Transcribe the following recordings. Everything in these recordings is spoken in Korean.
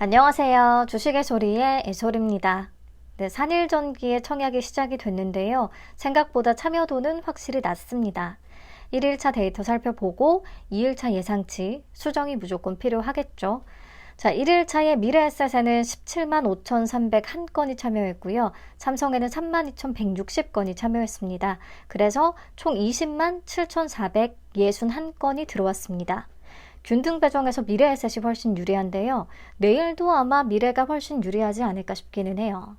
안녕하세요. 주식의 소리의 애솔입니다. 네, 산일전기의 청약이 시작이 됐는데요. 생각보다 참여도는 확실히 낮습니다. 1일차 데이터 살펴보고 2일차 예상치, 수정이 무조건 필요하겠죠. 자, 1일차에 미래에셋에는 175만 5,301건이 참여했고요. 삼성에는 32,160건이 참여했습니다. 그래서 총 200만 7,461건이 들어왔습니다. 균등 배정에서 미래에셋이 훨씬 유리한데요. 내일도 아마 미래가 훨씬 유리하지 않을까 싶기는 해요.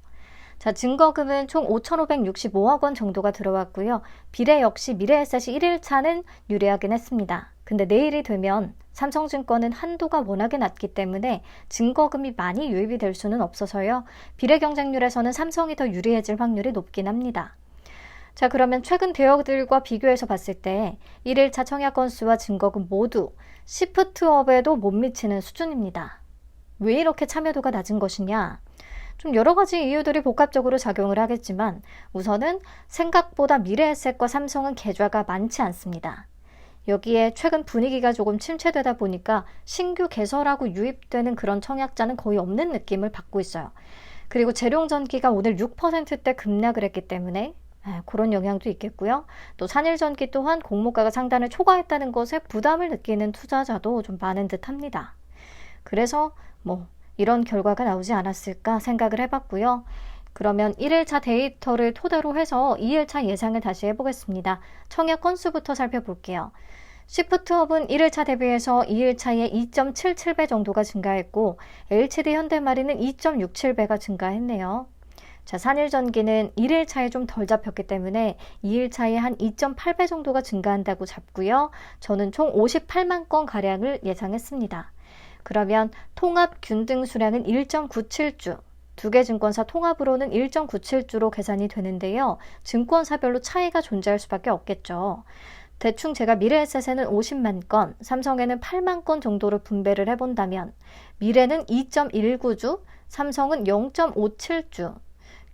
자, 증거금은 총 5,565억 원 정도가 들어왔고요. 비례 역시 미래에셋이 1일차는 유리하긴 했습니다. 근데 내일이 되면 삼성증권은 한도가 워낙에 낮기 때문에 증거금이 많이 유입이 될 수는 없어서요. 비례 경쟁률에서는 삼성이 더 유리해질 확률이 높긴 합니다. 자, 그러면 최근 대여들과 비교해서 봤을 때 1일차 청약 건수와 증거금 모두 시프트업에도 못 미치는 수준입니다. 왜 이렇게 참여도가 낮은 것이냐? 좀 여러 가지 이유들이 복합적으로 작용을 하겠지만 우선은 생각보다 미래에셋과 삼성은 계좌가 많지 않습니다. 여기에 최근 분위기가 조금 침체되다 보니까 신규 개설하고 유입되는 그런 청약자는 거의 없는 느낌을 받고 있어요. 그리고 재룡전기가 오늘 6%대 급락을 했기 때문에 그런 영향도 있겠고요. 또 산일전기 또한 공모가가 상단을 초과했다는 것에 부담을 느끼는 투자자도 좀 많은 듯 합니다. 그래서 이런 결과가 나오지 않았을까 생각을 해봤고요. 그러면 1일차 데이터를 토대로 해서 2일차 예상을 다시 해보겠습니다. 청약 건수부터 살펴볼게요. 시프트업은 1일차 대비해서 2일차에 2.77배 정도가 증가했고 LCD 현대마리는 2.67배가 증가했네요. 자, 산일전기는 1일차에 좀 덜 잡혔기 때문에 2일차에 한 2.8배 정도가 증가한다고 잡고요. 저는 총 58만 건 가량을 예상했습니다. 그러면 통합 균등 수량은 1.97주, 두 개 증권사 통합으로는 1.97주로 계산이 되는데요. 증권사별로 차이가 존재할 수밖에 없겠죠. 대충 제가 미래에셋에는 50만 건, 삼성에는 8만 건 정도로 분배를 해본다면 미래는 2.19주, 삼성은 0.57주,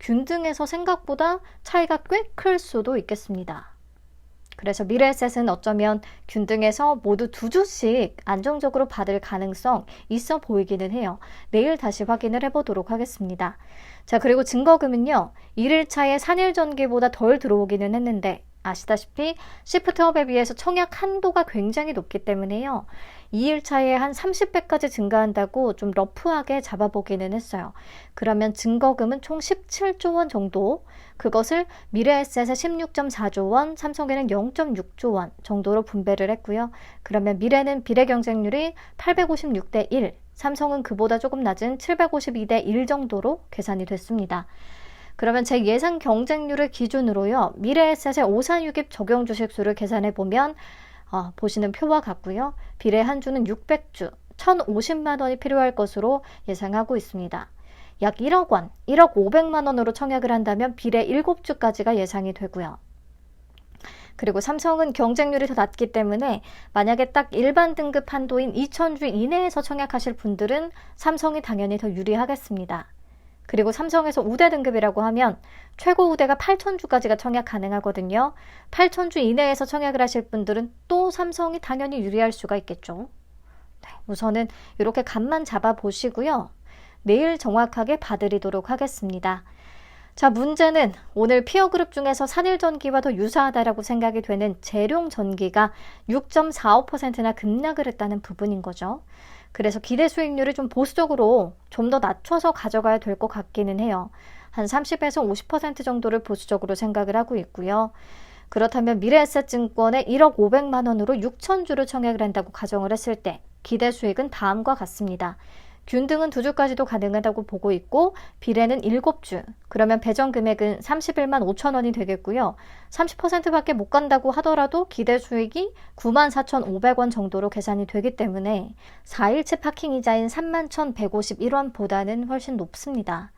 균등해서 생각보다 차이가 꽤 클 수도 있겠습니다. 그래서 미래에셋은 어쩌면 균등해서 모두 2주씩 안정적으로 받을 가능성 있어 보이기는 해요. 내일 다시 확인을 해보도록 하겠습니다. 자, 그리고 증거금은요. 1일차에 산일전기보다 덜 들어오기는 했는데 아시다시피 시프트업에 비해서 청약 한도가 굉장히 높기 때문에요. 2일차에 한 30배까지 증가한다고 좀 러프하게 잡아보기는 했어요. 그러면 증거금은 총 17조 원 정도, 그것을 미래에셋에 16.4조 원, 삼성에는 0.6조 원 정도로 분배를 했고요. 그러면 미래는 비례 경쟁률이 856대 1, 삼성은 그보다 조금 낮은 752대 1 정도로 계산이 됐습니다. 그러면 제 예상 경쟁률을 기준으로요. 미래에셋의 546입 적용 주식수를 계산해보면 보시는 표와 같고요. 비례 한 주는 600주, 1,050만 원이 필요할 것으로 예상하고 있습니다. 약 1억 원, 1억 500만 원으로 청약을 한다면 비례 7주까지가 예상이 되고요. 그리고 삼성은 경쟁률이 더 낮기 때문에 만약에 딱 일반 등급 한도인 2,000주 이내에서 청약하실 분들은 삼성이 당연히 더 유리하겠습니다. 그리고 삼성에서 우대 등급이라고 하면 최고 우대가 8,000주까지가 청약 가능하거든요. 8,000주 이내에서 청약을 하실 분들은 또 삼성이 당연히 유리할 수가 있겠죠. 네, 우선은 이렇게 감만 잡아보시고요. 내일 정확하게 봐드리도록 하겠습니다. 자, 문제는 오늘 피어그룹 중에서 산일전기와 더 유사하다라고 생각이 되는 재룡전기가 6.45%나 급락을 했다는 부분인 거죠. 그래서 기대 수익률을 좀 보수적으로 좀 더 낮춰서 가져가야 될 것 같기는 해요. 한 30에서 50% 정도를 보수적으로 생각을 하고 있고요. 그렇다면 미래에셋증권에 1억 500만 원으로 6,000주를 청약을 한다고 가정을 했을 때 기대 수익은 다음과 같습니다. 균등은 2주까지도 가능하다고 보고 있고 비례는 7주, 그러면 배정 금액은 31만 5천 원이 되겠고요. 30%밖에 못 간다고 하더라도 기대 수익이 94,500원 정도로 계산이 되기 때문에 4일치 파킹 이자인 31,151원보다는 훨씬 높습니다.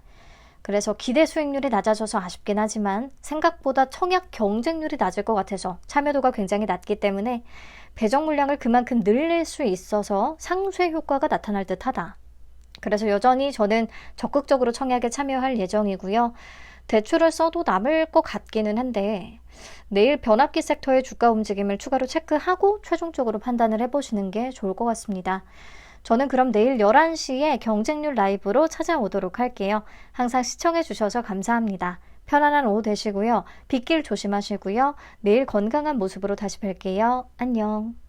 그래서 기대 수익률이 낮아져서 아쉽긴 하지만 생각보다 청약 경쟁률이 낮을 것 같아서 참여도가 굉장히 낮기 때문에 배정 물량을 그만큼 늘릴 수 있어서 상쇄 효과가 나타날 듯하다. 그래서 여전히 저는 적극적으로 청약에 참여할 예정이고요. 대출을 써도 남을 것 같기는 한데 내일 변압기 섹터의 주가 움직임을 추가로 체크하고 최종적으로 판단을 해보시는 게 좋을 것 같습니다. 저는 그럼 내일 11시에 경쟁률 라이브로 찾아오도록 할게요. 항상 시청해 주셔서 감사합니다. 편안한 오후 되시고요. 빗길 조심하시고요. 내일 건강한 모습으로 다시 뵐게요. 안녕.